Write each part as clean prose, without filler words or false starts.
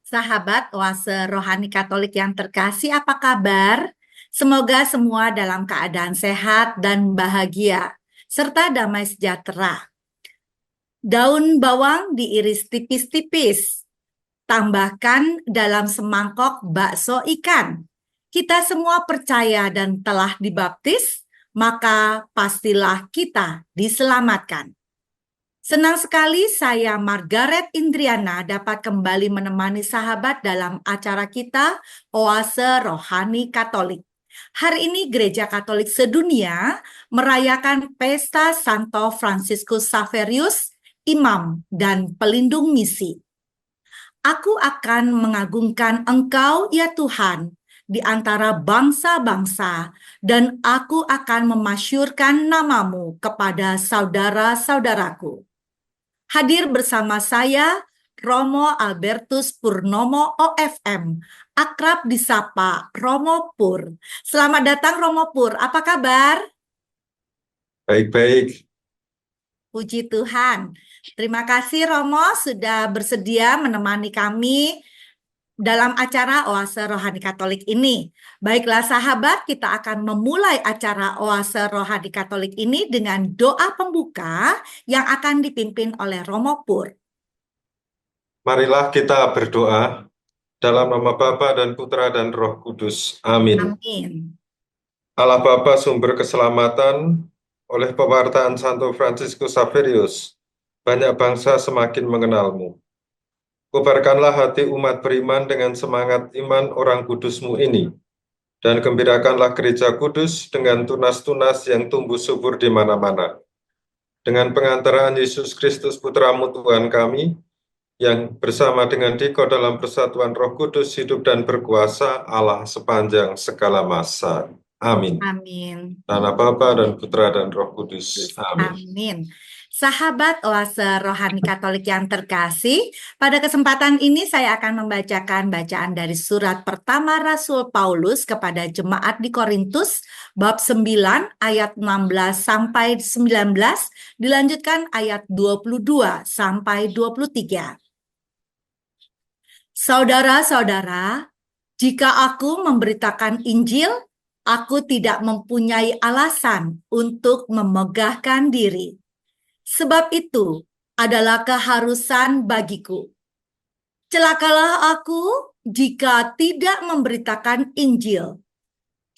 Sahabat Oase Rohani Katolik yang terkasih, apa kabar? Semoga semua dalam keadaan sehat dan bahagia, serta damai sejahtera. Daun bawang diiris tipis-tipis, tambahkan dalam semangkok bakso ikan. Kita semua percaya dan telah dibaptis, maka pastilah kita diselamatkan. Senang sekali saya Margaret Indriana dapat kembali menemani sahabat dalam acara kita Oase Rohani Katolik. Hari ini Gereja Katolik sedunia merayakan Pesta Santo Fransiskus Xaverius, Imam dan Pelindung Misi. Aku akan mengagungkan Engkau ya Tuhan di antara bangsa-bangsa, dan aku akan memasyurkan namamu kepada saudara-saudaraku. Hadir bersama saya, Romo Albertus Purnomo OFM, akrab disapa Romo Pur. Selamat datang Romo Pur, apa kabar? Baik-baik. Puji Tuhan. Terima kasih Romo sudah bersedia menemani kami dalam acara Oase Rohani Katolik ini. Baiklah sahabat, kita akan memulai acara Oase Rohani Katolik ini dengan doa pembuka yang akan dipimpin oleh Romo Pur. Marilah kita berdoa dalam nama Bapa dan Putra dan Roh Kudus. Amin. Amin. Allah Bapa sumber keselamatan, oleh pewartaan Santo Fransiskus Xaverius, banyak bangsa semakin mengenalmu. Kobarkanlah hati umat beriman dengan semangat iman orang kudus-Mu ini, dan gembirakanlah gereja kudus dengan tunas-tunas yang tumbuh subur di mana-mana. Dengan pengantaraan Yesus Kristus Putra-Mu Tuhan kami, yang bersama dengan Diko dalam persatuan Roh Kudus hidup dan berkuasa Allah sepanjang segala masa. Amin. Amin. Nama Bapa dan Putra dan Roh Kudus. Amin. Amin. Sahabat Oase Rohani Katolik yang terkasih, pada kesempatan ini saya akan membacakan bacaan dari surat pertama Rasul Paulus kepada jemaat di Korintus, bab 9 ayat 16 sampai 19, dilanjutkan ayat 22 sampai 23. Saudara-saudara, jika aku memberitakan Injil, aku tidak mempunyai alasan untuk memegahkan diri. Sebab itu adalah keharusan bagiku. Celakalah aku jika tidak memberitakan Injil.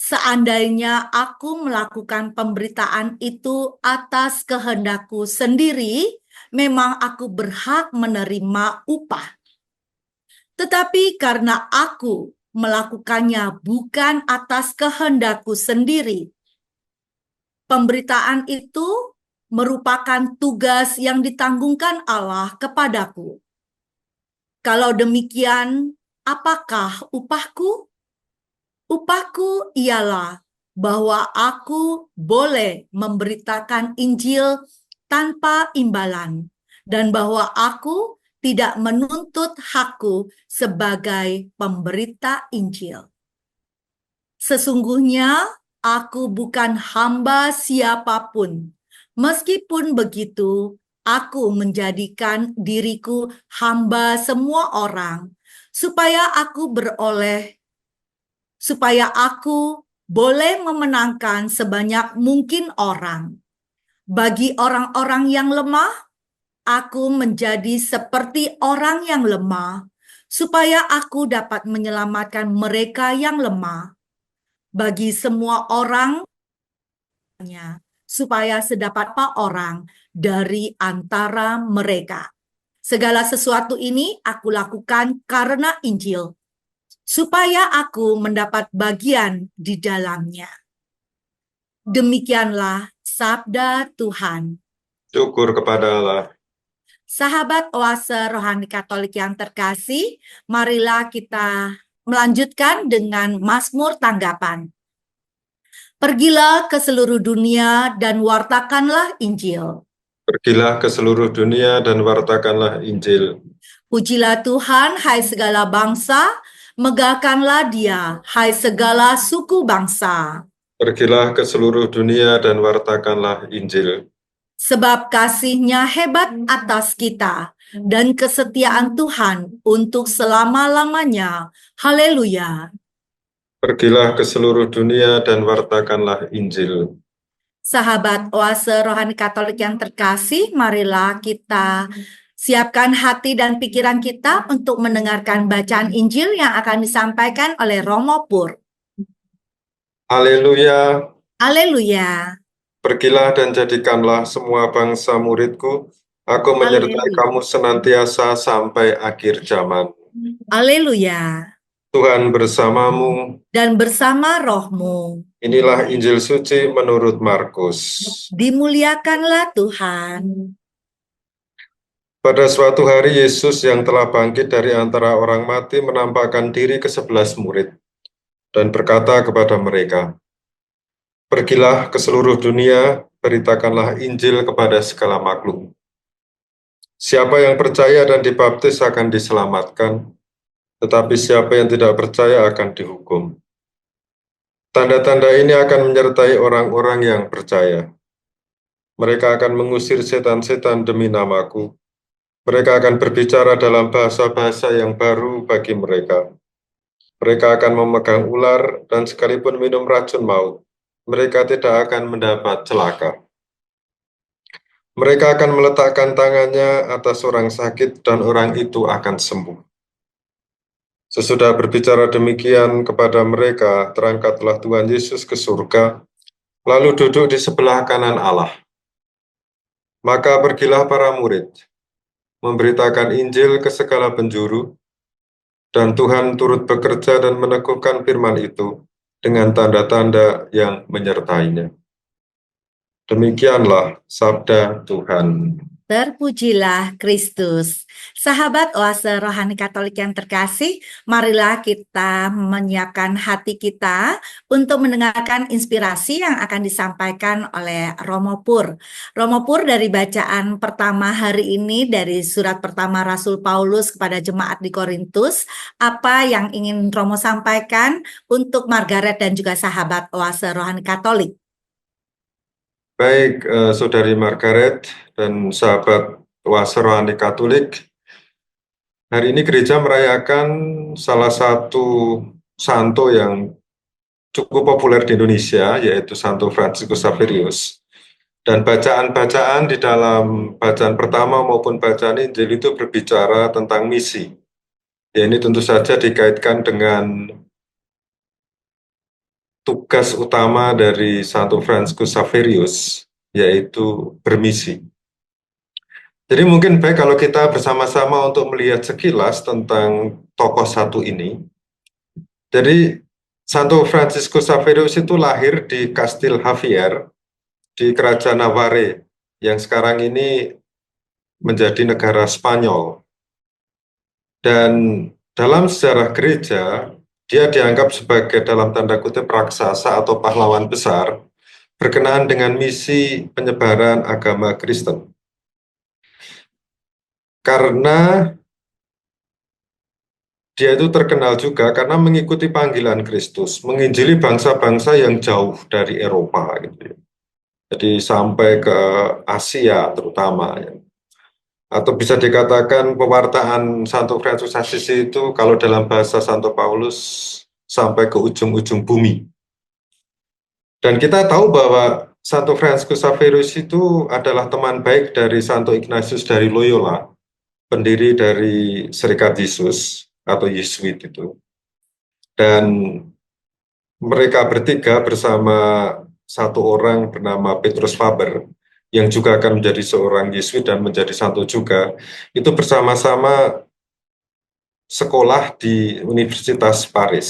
Seandainya aku melakukan pemberitaan itu atas kehendakku sendiri, memang aku berhak menerima upah. Tetapi karena aku melakukannya bukan atas kehendakku sendiri, pemberitaan itu merupakan tugas yang ditanggungkan Allah kepadaku. Kalau demikian, apakah upahku? Upahku ialah bahwa aku boleh memberitakan Injil tanpa imbalan, dan bahwa aku tidak menuntut hakku sebagai pemberita Injil. Sesungguhnya aku bukan hamba siapapun. Meskipun begitu, aku menjadikan diriku hamba semua orang, supaya aku boleh memenangkan sebanyak mungkin orang. Bagi orang-orang yang lemah, aku menjadi seperti orang yang lemah, supaya aku dapat menyelamatkan mereka yang lemah. Bagi semua orang, supaya sedapat apa orang dari antara mereka. Segala sesuatu ini aku lakukan karena Injil, supaya aku mendapat bagian di dalamnya. Demikianlah sabda Tuhan. Syukur kepada Allah. Sahabat Oase Rohani Katolik yang terkasih, marilah kita melanjutkan dengan Mazmur tanggapan. Pergilah ke seluruh dunia dan wartakanlah Injil. Pergilah ke seluruh dunia dan wartakanlah Injil. Pujilah Tuhan, hai segala bangsa, megahkanlah Dia, hai segala suku bangsa. Pergilah ke seluruh dunia dan wartakanlah Injil. Sebab kasih-Nya hebat atas kita dan kesetiaan Tuhan untuk selama-lamanya. Haleluya. Pergilah ke seluruh dunia dan wartakanlah Injil. Sahabat oase rohani Katolik yang terkasih, marilah kita siapkan hati dan pikiran kita untuk mendengarkan bacaan Injil yang akan disampaikan oleh Romo Pur. Haleluya. Haleluya. Pergilah dan jadikanlah semua bangsa muridku. Aku menyertai Haleluya. kamu senantiasa sampai akhir zaman. Haleluya. Tuhan bersamamu. Dan bersama rohmu. Inilah Injil suci menurut Markus. Dimuliakanlah Tuhan. Pada suatu hari Yesus yang telah bangkit dari antara orang mati menampakkan diri ke 11 murid dan berkata kepada mereka, "Pergilah ke seluruh dunia, beritakanlah Injil kepada segala makhluk. Siapa yang percaya dan dibaptis akan diselamatkan, tetapi siapa yang tidak percaya akan dihukum. Tanda-tanda ini akan menyertai orang-orang yang percaya. Mereka akan mengusir setan-setan demi namaku. Mereka akan berbicara dalam bahasa-bahasa yang baru bagi mereka. Mereka akan memegang ular dan sekalipun minum racun maut, mereka tidak akan mendapat celaka. Mereka akan meletakkan tangannya atas orang sakit dan orang itu akan sembuh." Sesudah berbicara demikian kepada mereka, terangkatlah Tuhan Yesus ke surga, lalu duduk di sebelah kanan Allah. Maka pergilah para murid, memberitakan Injil ke segala penjuru, dan Tuhan turut bekerja dan meneguhkan firman itu dengan tanda-tanda yang menyertainya. Demikianlah sabda Tuhan. Terpujilah Kristus. Sahabat oase rohani Katolik yang terkasih, marilah kita menyiapkan hati kita untuk mendengarkan inspirasi yang akan disampaikan oleh Romo Pur. Romo Pur dari bacaan pertama hari ini dari surat pertama Rasul Paulus kepada jemaat di Korintus, apa yang ingin Romo sampaikan untuk Margaret dan juga sahabat oase rohani Katolik? Baik, Saudari Margaret dan sahabat oase rohani Katolik, hari ini gereja merayakan salah satu santo yang cukup populer di Indonesia, yaitu Santo Fransiskus Xaverius. Dan bacaan-bacaan di dalam bacaan pertama maupun bacaan Injil itu berbicara tentang misi. Ya, ini tentu saja dikaitkan dengan tugas utama dari Santo Fransiskus Xaverius, yaitu bermisi. Jadi mungkin baik kalau kita bersama-sama untuk melihat sekilas tentang tokoh satu ini. Jadi Santo Fransiskus Xaverius itu lahir di Kastil Javier, di Kerajaan Navarre, yang sekarang ini menjadi negara Spanyol. Dan dalam sejarah gereja, dia dianggap sebagai dalam tanda kutip raksasa atau pahlawan besar berkenaan dengan misi penyebaran agama Kristen. Karena dia itu terkenal juga karena mengikuti panggilan Kristus, menginjili bangsa-bangsa yang jauh dari Eropa, gitu ya. Jadi sampai ke Asia terutama, ya. Atau bisa dikatakan pewartaan Santo Fransiskus Assisi itu kalau dalam bahasa Santo Paulus sampai ke ujung-ujung bumi. Dan kita tahu bahwa Santo Fransiskus Xaverius itu adalah teman baik dari Santo Ignatius dari Loyola, pendiri dari Serikat Yesus atau Yesuit itu. Dan mereka bertiga bersama satu orang bernama Petrus Faber, yang juga akan menjadi seorang Yesuit dan menjadi santo juga, itu bersama-sama sekolah di Universitas Paris.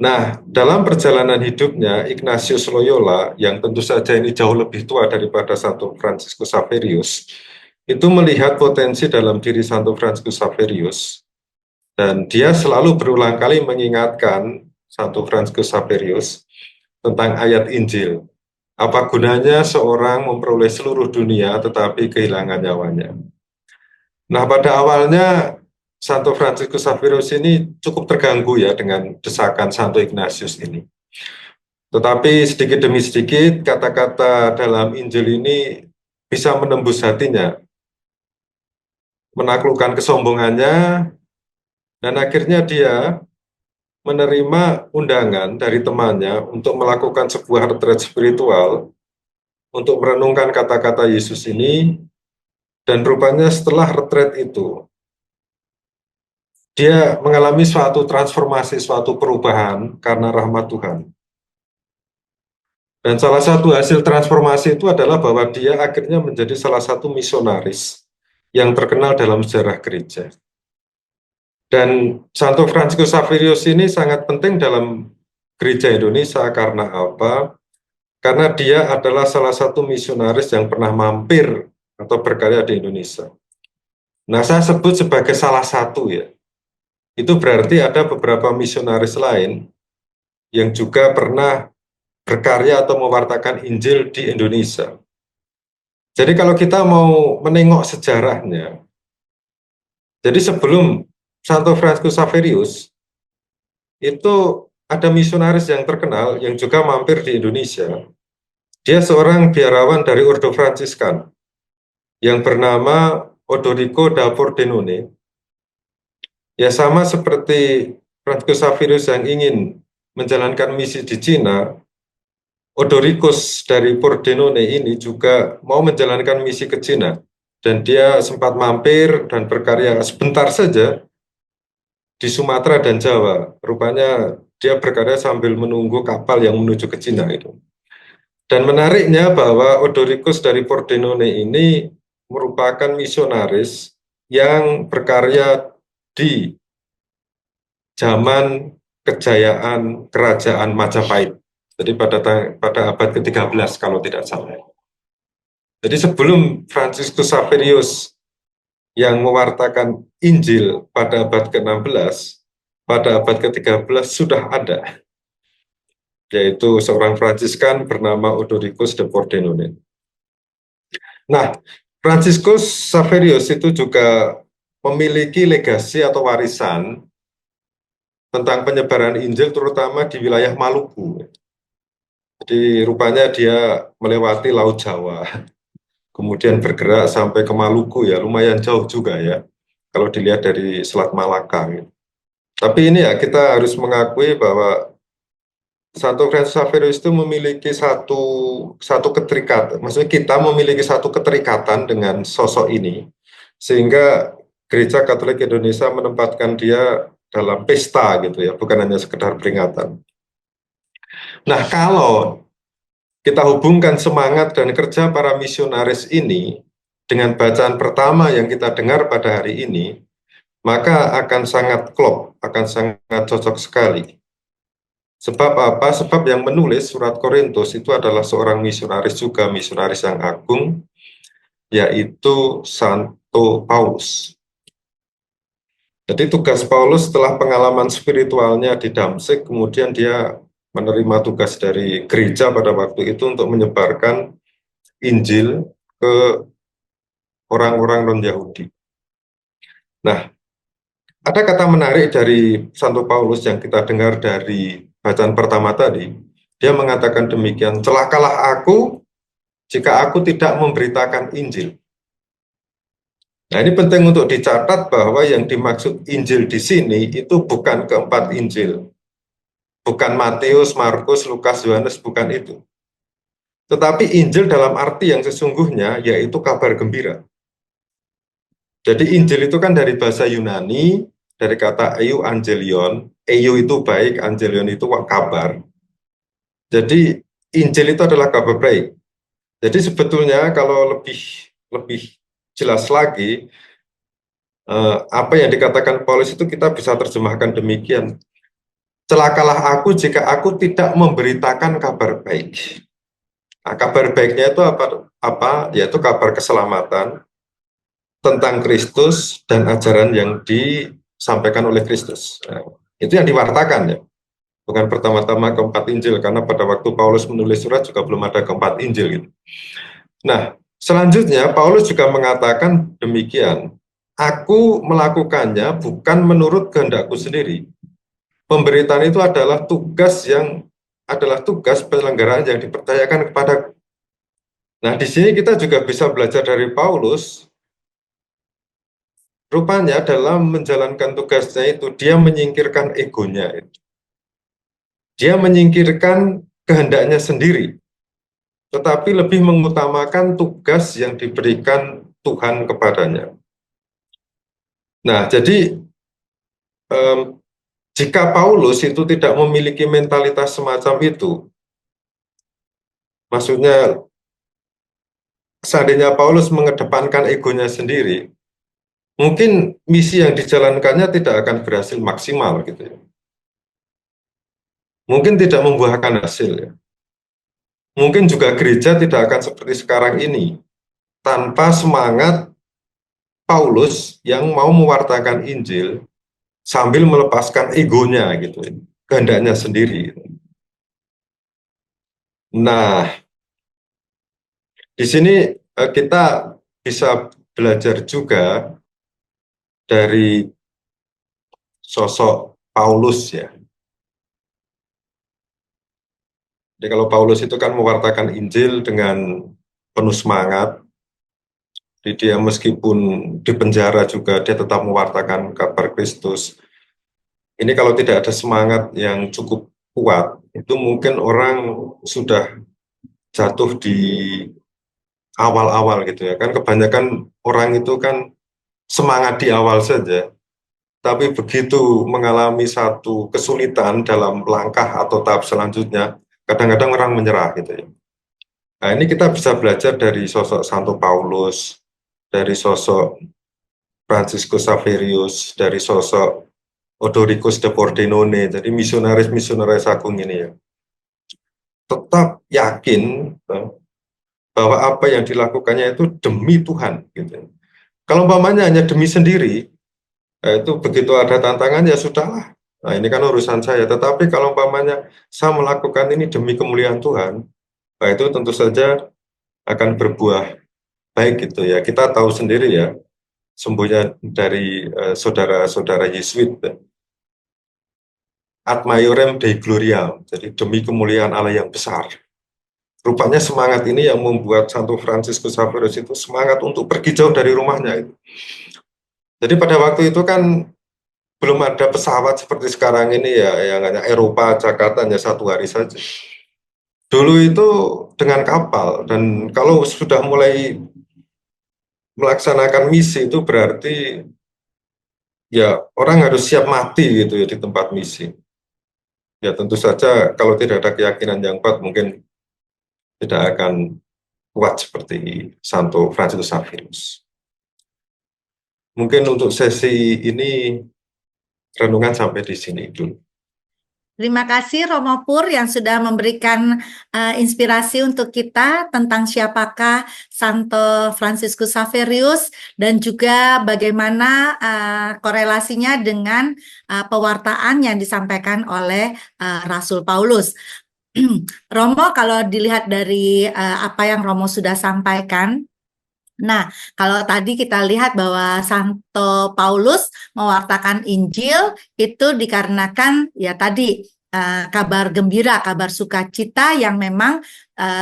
Nah, dalam perjalanan hidupnya, Ignatius Loyola, yang tentu saja ini jauh lebih tua daripada Santo Fransiskus Xaverius, itu melihat potensi dalam diri Santo Fransiskus Xaverius, dan dia selalu berulang kali mengingatkan Santo Fransiskus Xaverius tentang ayat Injil. Apa gunanya seorang memperoleh seluruh dunia tetapi kehilangan nyawanya? Nah, pada awalnya Santo Fransiskus Xaverius ini cukup terganggu ya dengan desakan Santo Ignatius ini. Tetapi sedikit demi sedikit kata-kata dalam Injil ini bisa menembus hatinya, menaklukkan kesombongannya, dan akhirnya dia menerima undangan dari temannya untuk melakukan sebuah retreat spiritual untuk merenungkan kata-kata Yesus ini. Dan rupanya setelah retreat itu, dia mengalami suatu transformasi, suatu perubahan karena rahmat Tuhan. Dan salah satu hasil transformasi itu adalah bahwa dia akhirnya menjadi salah satu misionaris yang terkenal dalam sejarah gereja. Dan Santo Fransiskus Xaverius ini sangat penting dalam gereja Indonesia karena apa? Karena dia adalah salah satu misionaris yang pernah mampir atau berkarya di Indonesia. Nah, saya sebut sebagai salah satu ya. Itu berarti ada beberapa misionaris lain yang juga pernah berkarya atau mewartakan Injil di Indonesia. Jadi kalau kita mau menengok sejarahnya, jadi sebelum Santo Fransiskus Xaverius, itu ada misionaris yang terkenal yang juga mampir di Indonesia. Dia seorang biarawan dari Ordo Fransiskan yang bernama Odorico da Pordenone. Ya sama seperti Fransiskus Xaverius yang ingin menjalankan misi di Cina, Odoricus dari Pordenone ini juga mau menjalankan misi ke Cina. Dan dia sempat mampir dan berkarya sebentar saja di Sumatera dan Jawa. Rupanya dia berkarya sambil menunggu kapal yang menuju ke Cina itu. Dan menariknya bahwa Odoricus dari Pordenone ini merupakan misionaris yang berkarya di zaman kejayaan kerajaan Majapahit. Jadi pada abad ke-13 kalau tidak salah. Jadi sebelum Fransiskus Xaverius yang mewartakan Injil pada abad ke-16, pada abad ke-13 sudah ada, yaitu seorang Fransiskan bernama Odoricus de Pordenone. Nah, Fransiskus Xaverius itu juga memiliki legasi atau warisan tentang penyebaran Injil terutama di wilayah Maluku. Jadi rupanya dia melewati Laut Jawa, kemudian bergerak sampai ke Maluku ya, lumayan jauh juga ya, kalau dilihat dari Selat Malaka. Tapi ini ya kita harus mengakui bahwa Santo Fransiskus Xaverius itu memiliki satu keterikatan, maksudnya kita memiliki satu keterikatan dengan sosok ini, sehingga Gereja Katolik Indonesia menempatkan dia dalam pesta gitu ya, bukan hanya sekedar peringatan. Nah, kalau kita hubungkan semangat dan kerja para misionaris ini dengan bacaan pertama yang kita dengar pada hari ini, maka akan sangat klop, akan sangat cocok sekali. Sebab apa? Sebab yang menulis surat Korintus itu adalah seorang misionaris juga, misionaris yang agung, yaitu Santo Paulus. Jadi tugas Paulus setelah pengalaman spiritualnya di Damsyik, kemudian dia menerima tugas dari gereja pada waktu itu untuk menyebarkan Injil ke orang-orang non-Yahudi. Nah, ada kata menarik dari Santo Paulus yang kita dengar dari bacaan pertama tadi. Dia mengatakan demikian, celakalah aku jika aku tidak memberitakan Injil. Nah, ini penting untuk dicatat bahwa yang dimaksud Injil di sini itu bukan keempat Injil. Bukan Matius, Markus, Lukas, Yohanes, bukan itu. Tetapi Injil dalam arti yang sesungguhnya yaitu kabar gembira. Jadi Injil itu kan dari bahasa Yunani, dari kata euangelion. Eu itu baik, angelion itu kabar. Jadi Injil itu adalah kabar baik. Jadi sebetulnya kalau lebih jelas lagi, apa yang dikatakan Paulus itu kita bisa terjemahkan demikian. Celakalah aku jika aku tidak memberitakan kabar baik. Nah, kabar baiknya itu apa? Yaitu kabar keselamatan tentang Kristus dan ajaran yang disampaikan oleh Kristus. Nah, itu yang diwartakan ya. Bukan pertama-tama keempat Injil, karena pada waktu Paulus menulis surat juga belum ada keempat Injil gitu. Nah, selanjutnya Paulus juga mengatakan demikian. Aku melakukannya bukan menurut kehendakku sendiri. Pemberitaan itu adalah tugas yang adalah tugas penyelenggaraan yang dipercayakan kepada. Nah, di sini kita juga bisa belajar dari Paulus. Rupanya dalam menjalankan tugasnya itu, dia menyingkirkan egonya. Dia menyingkirkan kehendaknya sendiri, tetapi lebih mengutamakan tugas yang diberikan Tuhan kepadanya. Nah, jadi jika Paulus itu tidak memiliki mentalitas semacam itu, maksudnya seandainya Paulus mengedepankan egonya sendiri, mungkin misi yang dijalankannya tidak akan berhasil maksimal gitu ya. Mungkin tidak membuahkan hasil ya. Mungkin juga gereja tidak akan seperti sekarang ini tanpa semangat Paulus yang mau mewartakan Injil sambil melepaskan egonya gitu ya, kehendaknya sendiri. Nah, di sini kita bisa belajar juga dari sosok Paulus ya. Jadi kalau Paulus itu kan mewartakan Injil dengan penuh semangat. Jadi dia meskipun di penjara juga dia tetap mewartakan kabar Kristus. Ini kalau tidak ada semangat yang cukup kuat, itu mungkin orang sudah jatuh di awal-awal gitu ya. Kan kebanyakan orang itu kan semangat di awal saja, tapi begitu mengalami satu kesulitan dalam langkah atau tahap selanjutnya, kadang-kadang orang menyerah gitu ya. Nah, ini kita bisa belajar dari sosok Santo Paulus, dari sosok Franciscus Xaverius, dari sosok Odoricus de Pordenone, jadi misionaris-misionaris agung ini ya. Tetap yakin bahwa apa yang dilakukannya itu demi Tuhan. Gitu. Kalau umpamanya hanya demi sendiri, itu begitu ada tantangan ya sudahlah. Nah ini kan urusan saya. Tetapi kalau umpamanya saya melakukan ini demi kemuliaan Tuhan, nah itu tentu saja akan berbuah baik gitu ya. Kita tahu sendiri ya, semboyan dari saudara-saudara Yesuit, ad maiorem Dei gloria, jadi demi kemuliaan Allah yang besar. Rupanya semangat ini yang membuat Santo Franciscus Xaverius itu semangat untuk pergi jauh dari rumahnya itu. Jadi pada waktu itu kan belum ada pesawat seperti sekarang ini ya, yang hanya Eropa, Jakarta hanya 1 hari saja. Dulu itu dengan kapal, dan kalau sudah mulai melaksanakan misi itu berarti ya orang harus siap mati gitu ya di tempat misi. Ya tentu saja kalau tidak ada keyakinan yang kuat mungkin tidak akan kuat seperti Santo Franciscus Xaverius. Mungkin untuk sesi ini renungan sampai di sini dulu. Terima kasih Romo Pur yang sudah memberikan inspirasi untuk kita tentang siapakah Santo Franciscus Xaverius dan juga bagaimana korelasinya dengan pewartaan yang disampaikan oleh Rasul Paulus. Romo, kalau dilihat dari apa yang Romo sudah sampaikan, nah, kalau tadi kita lihat bahwa Santo Paulus mewartakan Injil itu dikarenakan ya tadi kabar gembira, kabar sukacita yang memang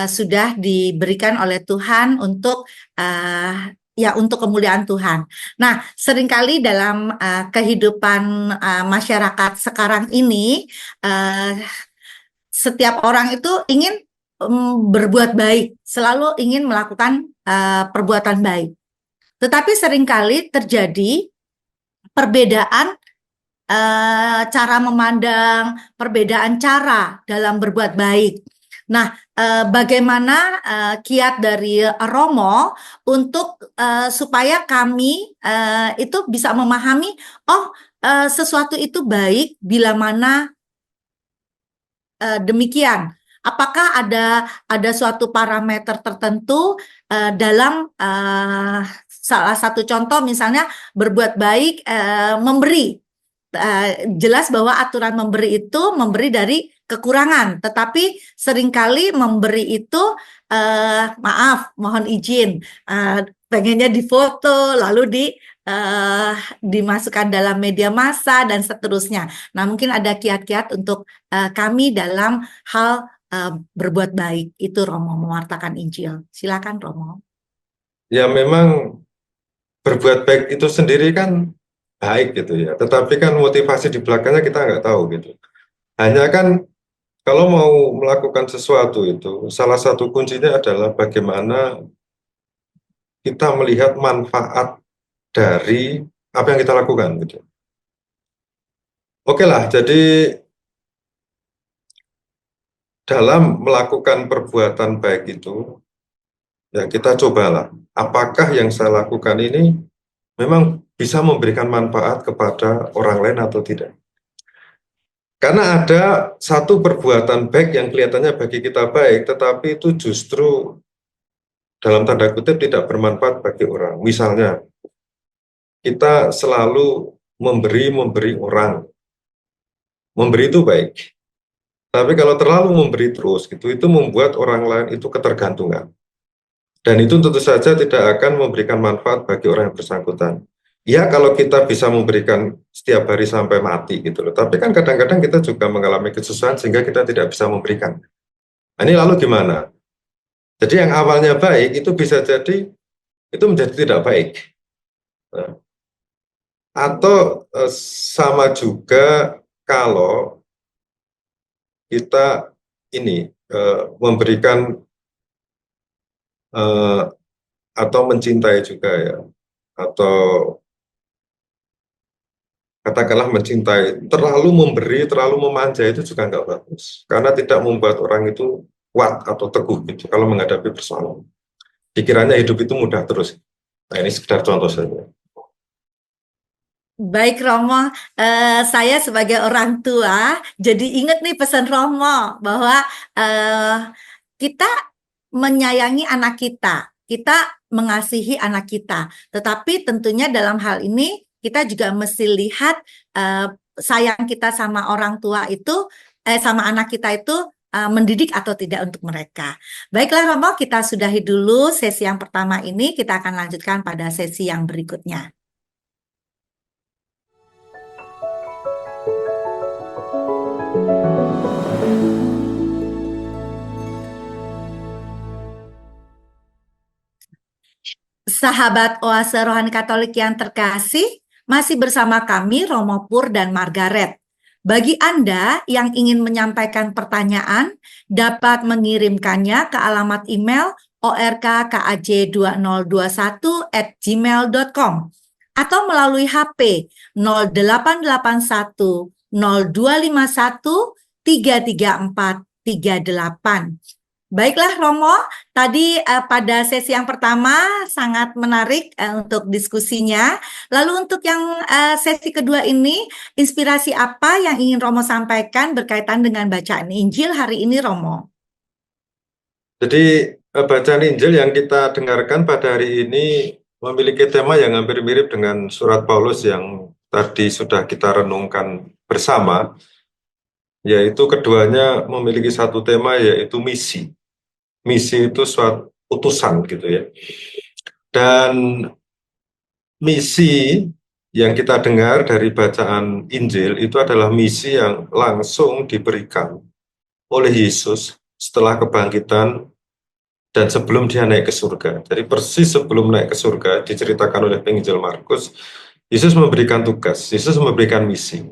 sudah diberikan oleh Tuhan untuk ya untuk kemuliaan Tuhan. Nah, seringkali dalam kehidupan masyarakat sekarang ini setiap orang itu ingin berbuat baik, selalu ingin melakukan perbuatan baik. Tetapi seringkali terjadi perbedaan cara memandang, perbedaan cara dalam berbuat baik. Nah, bagaimana kiat dari Romo untuk supaya kami itu bisa memahami, sesuatu itu baik bila mana demikian. Apakah ada suatu parameter tertentu dalam salah satu contoh misalnya berbuat baik, memberi. jelas bahwa aturan memberi itu memberi dari kekurangan, tetapi seringkali memberi itu maaf, mohon izin, pengennya difoto lalu dimasukkan dalam media massa dan seterusnya. Nah, mungkin ada kiat-kiat untuk kami dalam hal berbuat baik itu, Romo, mewartakan Injil. Silakan, Romo. Ya memang berbuat baik itu sendiri kan baik gitu ya, tetapi kan motivasi di belakangnya kita nggak tahu gitu. Hanya kan kalau mau melakukan sesuatu itu, salah satu kuncinya adalah bagaimana kita melihat manfaat dari apa yang kita lakukan gitu. Oke lah, jadi dalam melakukan perbuatan baik itu, ya kita cobalah, apakah yang saya lakukan ini memang bisa memberikan manfaat kepada orang lain atau tidak. Karena ada satu perbuatan baik yang kelihatannya bagi kita baik, tetapi itu justru dalam tanda kutip tidak bermanfaat bagi orang. Misalnya, kita selalu memberi orang. Memberi itu baik. Tapi kalau terlalu memberi terus, itu membuat orang lain itu ketergantungan. Dan itu tentu saja tidak akan memberikan manfaat bagi orang yang bersangkutan. Ya kalau kita bisa memberikan setiap hari sampai mati gitu loh. Tapi kan kadang-kadang kita juga mengalami kesusahan sehingga kita tidak bisa memberikan. Nah, ini lalu gimana? Jadi yang awalnya baik itu bisa jadi itu menjadi tidak baik. Nah, atau sama juga kalau kita ini memberikan atau mencintai juga ya, atau katakanlah mencintai, terlalu memberi, terlalu memanja itu juga nggak bagus, karena tidak membuat orang itu kuat atau teguh gitu kalau menghadapi persoalan. Pikirannya hidup itu mudah terus. Nah ini sekedar contoh saja. Baik, Romo, saya sebagai orang tua jadi ingat nih pesan Romo bahwa kita menyayangi anak kita mengasihi anak kita. Tetapi tentunya dalam hal ini kita juga mesti lihat sayang kita sama orang tua itu, sama anak kita itu mendidik atau tidak untuk mereka. Baiklah, Romo, kita sudahi dulu sesi yang pertama ini. Kita akan lanjutkan pada sesi yang berikutnya. Sahabat Oase Rohani Katolik yang terkasih, masih bersama kami Romo Pur dan Margaret. Bagi Anda yang ingin menyampaikan pertanyaan, dapat mengirimkannya ke alamat email orkkaj2021@gmail.com atau melalui HP 0881 0251 334 38. Baiklah, Romo, tadi pada sesi yang pertama sangat menarik untuk diskusinya. Lalu untuk yang sesi kedua ini, inspirasi apa yang ingin Romo sampaikan berkaitan dengan bacaan Injil hari ini, Romo? Jadi bacaan Injil yang kita dengarkan pada hari ini memiliki tema yang hampir mirip dengan surat Paulus yang tadi sudah kita renungkan bersama, yaitu keduanya memiliki satu tema, yaitu misi. Misi itu suatu utusan gitu ya. Dan misi yang kita dengar dari bacaan Injil itu adalah misi yang langsung diberikan oleh Yesus setelah kebangkitan dan sebelum dia naik ke surga. Jadi persis sebelum naik ke surga, diceritakan oleh penginjil Markus, Yesus memberikan tugas, Yesus memberikan misi.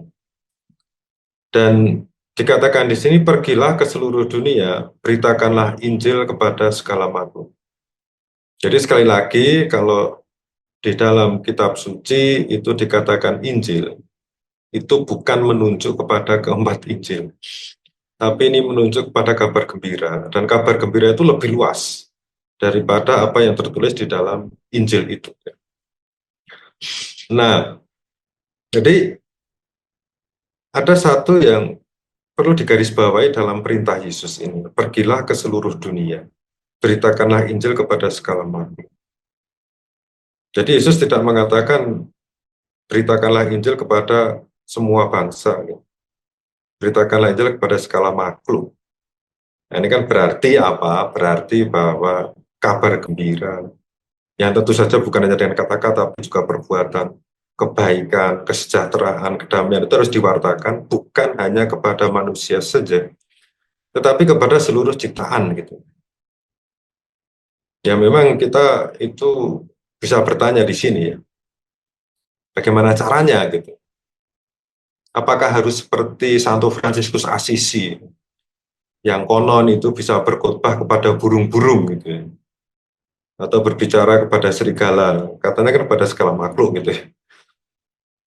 Dan dikatakan di sini, pergilah ke seluruh dunia, beritakanlah Injil kepada segala makhluk. Jadi sekali lagi, kalau di dalam kitab suci itu dikatakan Injil, itu bukan menunjuk kepada keempat Injil, tapi ini menunjuk kepada kabar gembira. Dan kabar gembira itu lebih luas daripada apa yang tertulis di dalam Injil itu. Nah, jadi ada satu yang perlu digarisbawahi dalam perintah Yesus ini. Pergilah ke seluruh dunia, beritakanlah Injil kepada segala makhluk. Jadi Yesus tidak mengatakan beritakanlah Injil kepada semua bangsa. Gitu. Beritakanlah Injil kepada segala makhluk. Nah, ini kan berarti apa? Berarti bahwa kabar gembira yang tentu saja bukan hanya dengan kata-kata, tapi juga perbuatan, kebaikan, kesejahteraan, kedamaian itu harus diwartakan bukan hanya kepada manusia saja, tetapi kepada seluruh ciptaan gitu. Ya memang kita itu bisa bertanya di sini ya, bagaimana caranya gitu? Apakah harus seperti Santo Fransiskus Assisi yang konon itu bisa berkhotbah kepada burung-burung gitu ya, atau berbicara kepada serigala, katanya kan kepada segala makhluk gitu ya.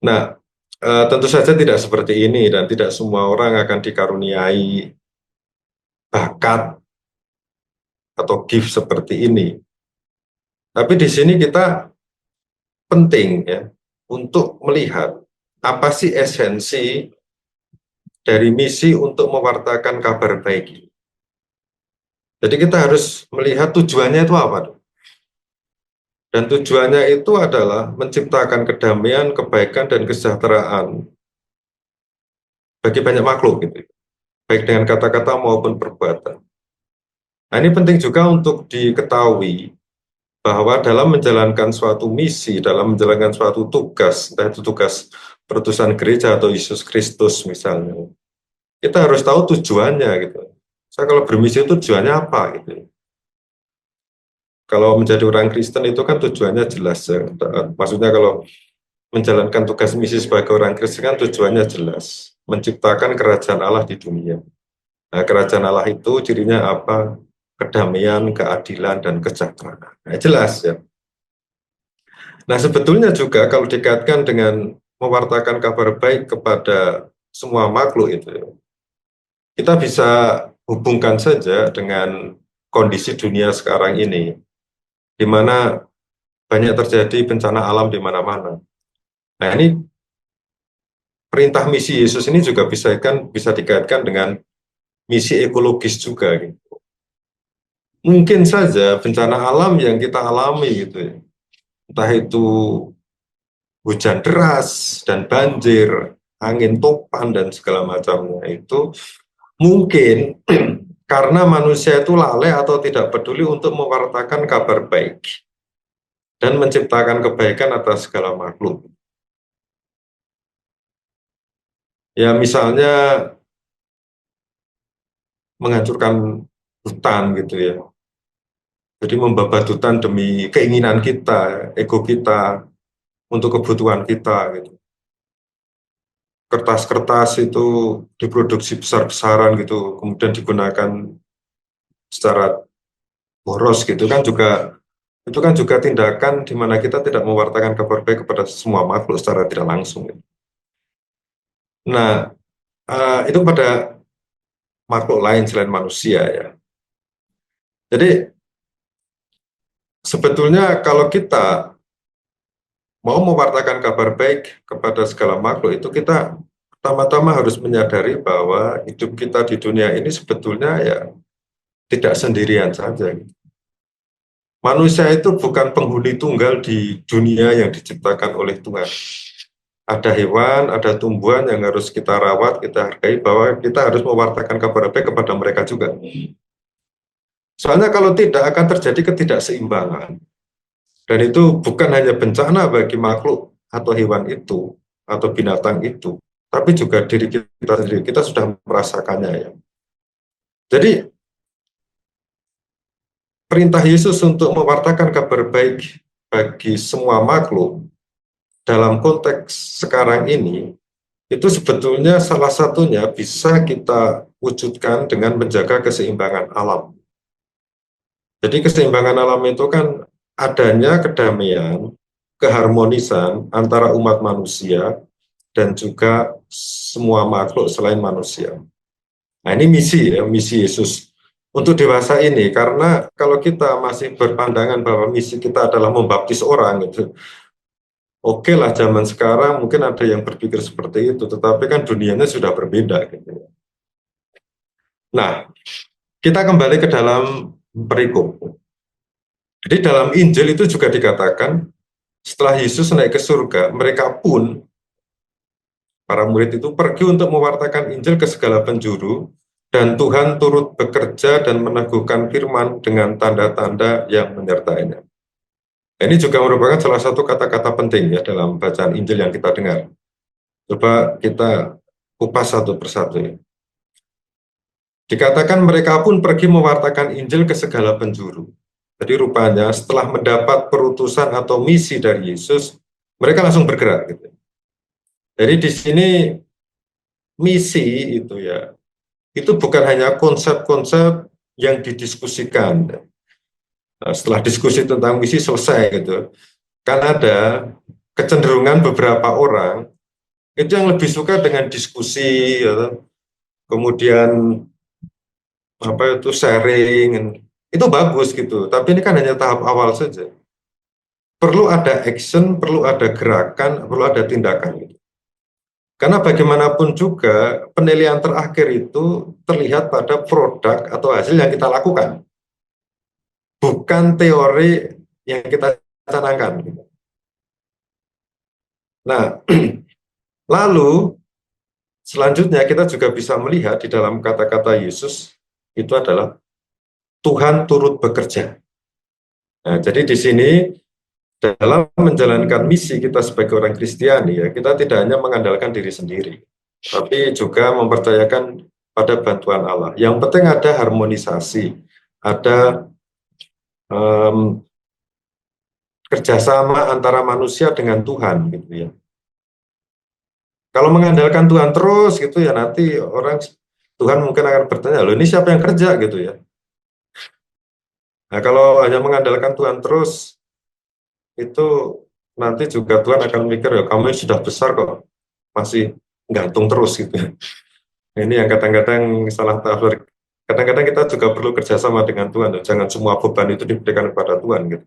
Nah, tentu saja tidak seperti ini dan tidak semua orang akan dikaruniai bakat atau gift seperti ini. Tapi di sini kita penting ya untuk melihat apa sih esensi dari misi untuk mewartakan kabar baik ini. Jadi kita harus melihat tujuannya itu apa. Dan tujuannya itu adalah menciptakan kedamaian, kebaikan, dan kesejahteraan bagi banyak makhluk gitu. Baik dengan kata-kata maupun perbuatan. Nah, ini penting juga untuk diketahui bahwa dalam menjalankan suatu misi, dalam menjalankan suatu tugas, entah itu tugas perutusan gereja atau Yesus Kristus misalnya, kita harus tahu tujuannya gitu. Saya kalau bermisi itu tujuannya apa gitu. Kalau menjadi orang Kristen itu kan tujuannya jelas ya. Maksudnya kalau menjalankan tugas misi sebagai orang Kristen kan tujuannya jelas, menciptakan kerajaan Allah di dunia. Nah, kerajaan Allah itu cirinya apa? Kedamaian, keadilan, dan kesejahteraan. Nah, jelas ya. Nah, sebetulnya juga kalau dikaitkan dengan mewartakan kabar baik kepada semua makhluk itu, kita bisa hubungkan saja dengan kondisi dunia sekarang ini, di mana banyak terjadi bencana alam di mana-mana. Nah, ini perintah misi Yesus ini juga bisa dikaitkan dengan misi ekologis juga. Gitu. Mungkin saja bencana alam yang kita alami gitu ya, entah itu hujan deras dan banjir, angin topan dan segala macamnya itu mungkin karena manusia itu lalai atau tidak peduli untuk mewartakan kabar baik dan menciptakan kebaikan atas segala makhluk. Ya misalnya menghancurkan hutan gitu ya. Jadi membabat hutan demi keinginan kita, ego kita, untuk kebutuhan kita gitu. Kertas-kertas itu diproduksi besar-besaran gitu, kemudian digunakan secara boros gitu kan juga itu kan juga tindakan di mana kita tidak mewartakan kabar baik kepada semua makhluk secara tidak langsung. Gitu. Nah, itu pada makhluk lain selain manusia ya. Jadi sebetulnya kalau kita mau mewartakan kabar baik kepada segala makhluk itu kita pertama-tama harus menyadari bahwa hidup kita di dunia ini sebetulnya ya tidak sendirian saja. Manusia itu bukan penghuni tunggal di dunia yang diciptakan oleh Tuhan. Ada hewan, ada tumbuhan yang harus kita rawat, kita hargai, bahwa kita harus mewartakan kabar baik kepada mereka juga. Soalnya kalau tidak akan terjadi ketidakseimbangan. Dan itu bukan hanya bencana bagi makhluk atau hewan itu, atau binatang itu, tapi juga diri kita sendiri. Kita sudah merasakannya ya. Jadi perintah Yesus untuk mewartakan kabar baik bagi semua makhluk dalam konteks sekarang ini itu sebetulnya salah satunya bisa kita wujudkan dengan menjaga keseimbangan alam. Jadi keseimbangan alam itu kan adanya kedamaian, keharmonisan antara umat manusia dan juga semua makhluk selain manusia. Nah ini misi Yesus untuk dewasa ini, karena kalau kita masih berpandangan bahwa misi kita adalah membaptis orang, gitu, oke lah zaman sekarang mungkin ada yang berpikir seperti itu, tetapi kan dunianya sudah berbeda. Gitu. Nah, kita kembali ke dalam perikop. Jadi dalam Injil itu juga dikatakan, setelah Yesus naik ke surga, mereka pun Para murid itu pergi untuk mewartakan Injil ke segala penjuru, dan Tuhan turut bekerja dan meneguhkan firman dengan tanda-tanda yang menyertainya. Ini juga merupakan salah satu kata-kata penting ya dalam bacaan Injil yang kita dengar. Coba kita kupas satu persatu ya. Dikatakan mereka pun pergi mewartakan Injil ke segala penjuru. Jadi rupanya setelah mendapat perutusan atau misi dari Yesus, mereka langsung bergerak gitu. Jadi di sini misi itu ya, itu bukan hanya konsep-konsep yang didiskusikan. Nah, setelah diskusi tentang misi selesai gitu, kan ada kecenderungan beberapa orang itu yang lebih suka dengan diskusi, ya, kemudian apa itu sharing, itu bagus gitu. Tapi ini kan hanya tahap awal saja. Perlu ada action, perlu ada gerakan, perlu ada tindakan gitu. Karena bagaimanapun juga penilaian terakhir itu terlihat pada produk atau hasil yang kita lakukan, bukan teori yang kita canangkan. Nah, lalu selanjutnya kita juga bisa melihat di dalam kata-kata Yesus itu adalah Tuhan turut bekerja. Nah, jadi di sini dalam menjalankan misi kita sebagai orang Kristiani ya, kita tidak hanya mengandalkan diri sendiri, tapi juga mempercayakan pada bantuan Allah. Yang penting ada harmonisasi, ada kerjasama antara manusia dengan Tuhan gitu ya. Kalau mengandalkan Tuhan terus gitu ya, nanti orang Tuhan mungkin akan bertanya, loh ini siapa yang kerja gitu ya. Nah kalau hanya mengandalkan Tuhan terus, itu nanti juga Tuhan akan mikir, ya kamu sudah besar kok, masih gantung terus gitu ya. Ini yang kadang-kadang salah tafsir. Kadang-kadang kita juga perlu kerjasama dengan Tuhan, jangan semua beban itu diberikan kepada Tuhan gitu.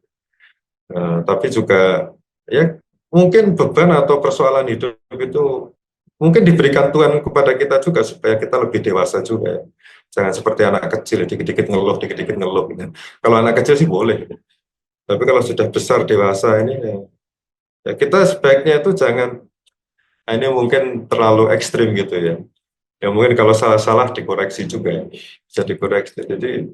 Tapi juga ya mungkin beban atau persoalan hidup itu mungkin diberikan Tuhan kepada kita juga supaya kita lebih dewasa juga ya. Jangan seperti anak kecil dikit-dikit ngeluh, dikit-dikit ngeluh gitu. Kalau anak kecil sih boleh. Tapi kalau sudah besar dewasa ini ya kita sebaiknya itu jangan ini mungkin terlalu ekstrim gitu ya. Ya mungkin kalau salah-salah dikoreksi juga ya. Bisa dikoreksi. Jadi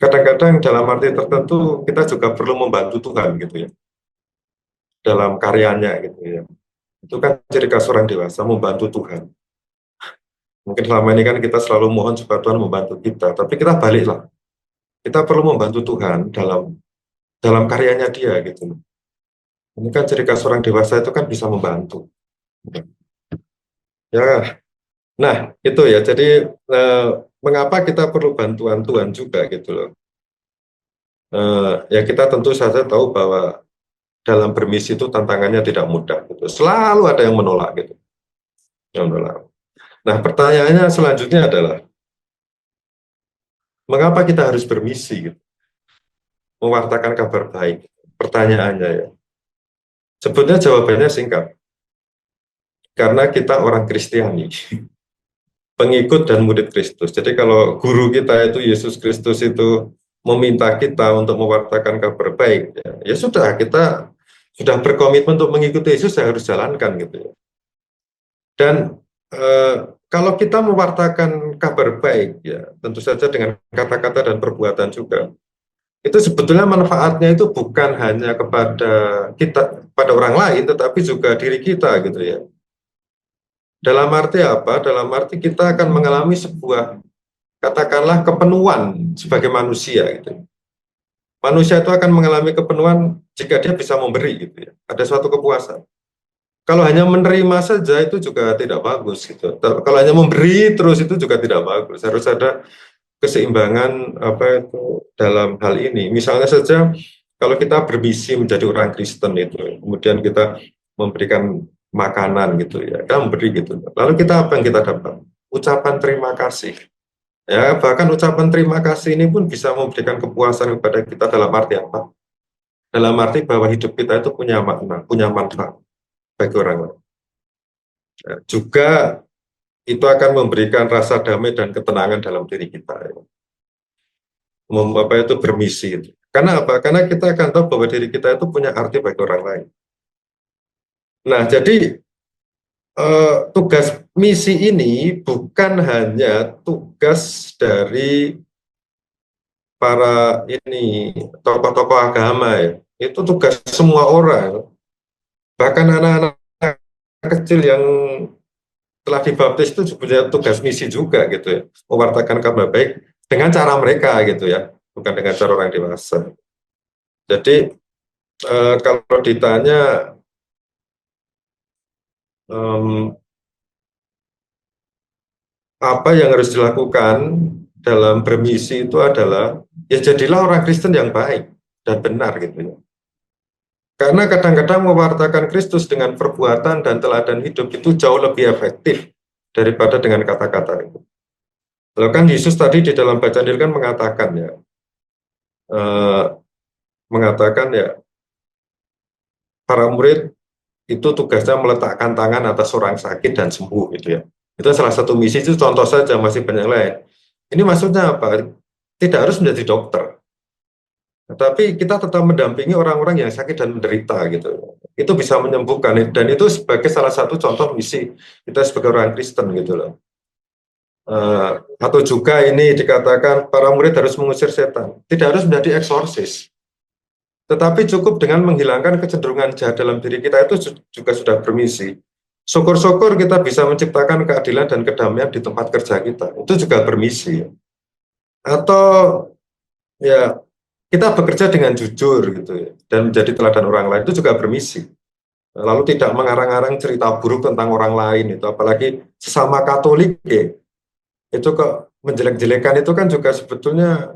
kadang-kadang dalam arti tertentu kita juga perlu membantu Tuhan gitu ya. Dalam karyanya gitu ya. Itu kan ciri khas orang dewasa, membantu Tuhan. Mungkin selama ini kan kita selalu mohon supaya Tuhan membantu kita, tapi kita baliklah. Kita perlu membantu Tuhan dalam karyanya Dia gitu. Ini kan ciri khas orang dewasa itu kan bisa membantu. Ya, nah itu ya. Jadi mengapa kita perlu bantuan Tuhan juga gitu loh. Ya kita tentu saja tahu bahwa dalam bermisi itu tantangannya tidak mudah gitu. Selalu ada yang menolak gitu. Yang menolak. Nah, pertanyaannya selanjutnya adalah mengapa kita harus bermisi gitu? Mewartakan kabar baik. Pertanyaannya ya. Sebetulnya jawabannya singkat. Karena kita orang Kristiani. Pengikut dan murid Kristus. Jadi kalau guru kita itu Yesus Kristus itu meminta kita untuk mewartakan kabar baik, ya sudah kita sudah berkomitmen untuk mengikuti Yesus, saya harus jalankan gitu ya. Dan kalau kita mewartakan kabar baik, ya tentu saja dengan kata-kata dan perbuatan juga, itu sebetulnya manfaatnya itu bukan hanya kepada kita, pada orang lain, tetapi juga diri kita gitu ya. Dalam arti apa? Dalam arti kita akan mengalami sebuah, katakanlah kepenuhan sebagai manusia gitu. Manusia itu akan mengalami kepenuhan jika dia bisa memberi gitu ya. Ada suatu kepuasan. Kalau hanya menerima saja itu juga tidak bagus gitu. Kalau hanya memberi terus itu juga tidak bagus. Harus ada keseimbangan apa itu dalam hal ini. Misalnya saja kalau kita bermisi menjadi orang Kristen itu, kemudian kita memberikan makanan gitu ya, kita memberi gitu. Lalu kita apa yang kita dapat? Ucapan terima kasih. Ya, bahkan ucapan terima kasih ini pun bisa memberikan kepuasan kepada kita dalam arti apa? Dalam arti bahwa hidup kita itu punya makna, punya manfaat bagi orang lain. Ya, juga itu akan memberikan rasa damai dan ketenangan dalam diri kita. Ya. Apa itu bermisi. Itu. Karena apa? Karena kita akan tahu bahwa diri kita itu punya arti bagi orang lain. Nah, jadi tugas misi ini bukan hanya tugas dari para ini tokoh-tokoh agama ya. Itu tugas semua orang, bahkan anak-anak kecil yang telah dibaptis itu punya tugas misi juga gitu ya, mewartakan kabar baik dengan cara mereka gitu ya, bukan dengan cara orang dewasa. Jadi kalau ditanya apa yang harus dilakukan dalam bermisi itu adalah ya jadilah orang Kristen yang baik dan benar gitu ya. Karena kadang-kadang mewartakan Kristus dengan perbuatan dan teladan hidup itu jauh lebih efektif daripada dengan kata-kata itu. Lalu kan Yesus tadi di dalam bacaan ini kan mengatakan ya para murid itu tugasnya meletakkan tangan atas orang sakit dan sembuh gitu ya. Itu salah satu misi, itu contoh saja, masih banyak lain. Ini maksudnya apa? Tidak harus menjadi dokter, tapi kita tetap mendampingi orang-orang yang sakit dan menderita gitu. Itu bisa menyembuhkan, dan itu sebagai salah satu contoh misi kita sebagai orang Kristen gitu loh. Atau juga ini dikatakan para murid harus mengusir setan. Tidak harus menjadi eksorsis, tetapi cukup dengan menghilangkan kecenderungan jahat dalam diri kita, itu juga sudah bermisi. Syukur-syukur kita bisa menciptakan keadilan dan kedamaian di tempat kerja kita, itu juga bermisi. Atau ya kita bekerja dengan jujur gitu ya, dan menjadi teladan orang lain, itu juga bermisi. Lalu tidak mengarang-arang cerita buruk tentang orang lain, itu apalagi sesama Katolik ya, itu kok menjelek-jelekan, itu kan juga sebetulnya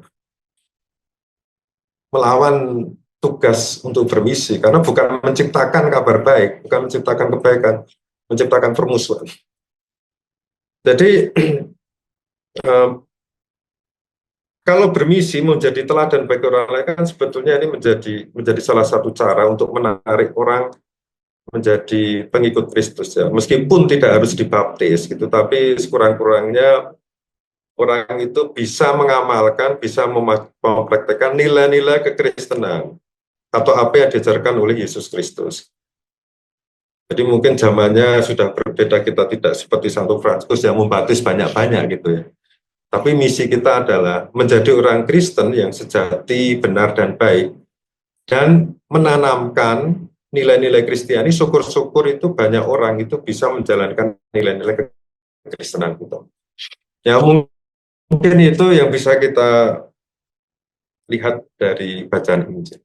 melawan tugas untuk bermisi, karena bukan menciptakan kabar baik, bukan menciptakan kebaikan, menciptakan permusuhan. Jadi kalau bermisi menjadi teladan bagi orang lain kan sebetulnya ini menjadi salah satu cara untuk menarik orang menjadi pengikut Kristus ya. Meskipun tidak harus dibaptis gitu, tapi sekurang-kurangnya orang itu bisa mengamalkan, bisa mempraktekkan nilai-nilai kekristenan atau apa yang diajarkan oleh Yesus Kristus. Jadi mungkin zamannya sudah berbeda, kita tidak seperti Santo Fransiskus yang membaptis banyak-banyak gitu ya. Tapi misi kita adalah menjadi orang Kristen yang sejati, benar, dan baik, dan menanamkan nilai-nilai Kristiani. Syukur-syukur itu banyak orang itu bisa menjalankan nilai-nilai kekristenan kita. Ya mungkin itu yang bisa kita lihat dari bacaan Injil.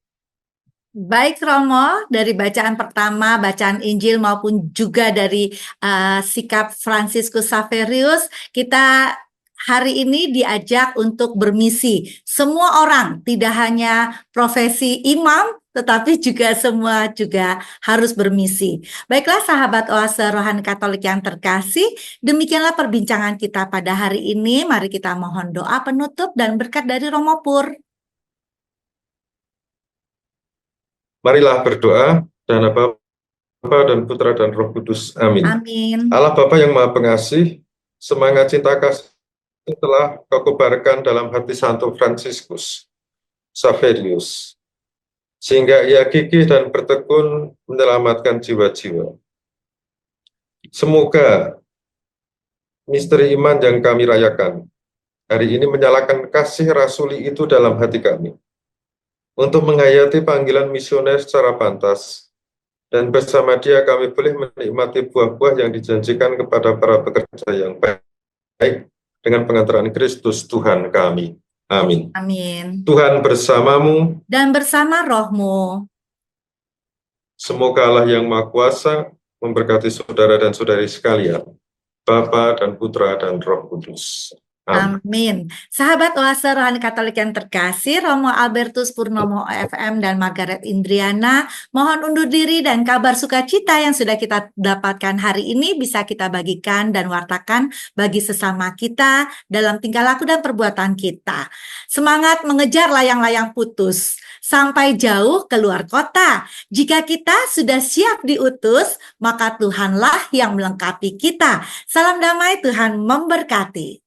Baik Romo, dari bacaan pertama, bacaan Injil maupun juga dari sikap Fransiskus Xaverius, kita hari ini diajak untuk bermisi. Semua orang, tidak hanya profesi imam, tetapi juga semua juga harus bermisi. Baiklah sahabat Oase Rohani Katolik yang terkasih, demikianlah perbincangan kita pada hari ini. Mari kita mohon doa penutup dan berkat dari Romo Pur. Marilah berdoa, dan Bapa dan Putra dan Roh Kudus. Amin. Amin. Allah Bapa yang Maha Pengasih, semangat cinta kasih telah Kau kobarkan dalam hati Santo Fransiskus Xaverius, sehingga ia gigih dan bertekun menyelamatkan jiwa-jiwa. Semoga misteri iman yang kami rayakan hari ini menyalakan kasih rasuli itu dalam hati kami, untuk menghayati panggilan misioner secara pantas, dan bersama dia kami boleh menikmati buah-buah yang dijanjikan kepada para pekerja yang baik dengan pengantaran Kristus Tuhan kami. Amin. Amin. Tuhan bersamamu dan bersama rohmu. Semoga Allah yang Maha Kuasa memberkati saudara dan saudari sekalian, Bapa dan Putra dan Roh Kudus. Amin. Sahabat Oase Rohani Katolik yang terkasih, Romo Albertus Purnomo OFM dan Margaret Indriana mohon undur diri, dan kabar sukacita yang sudah kita dapatkan hari ini bisa kita bagikan dan wartakan bagi sesama kita dalam tingkah laku dan perbuatan kita. Semangat mengejar layang-layang putus sampai jauh keluar kota. Jika kita sudah siap diutus, maka Tuhanlah yang melengkapi kita. Salam damai, Tuhan memberkati.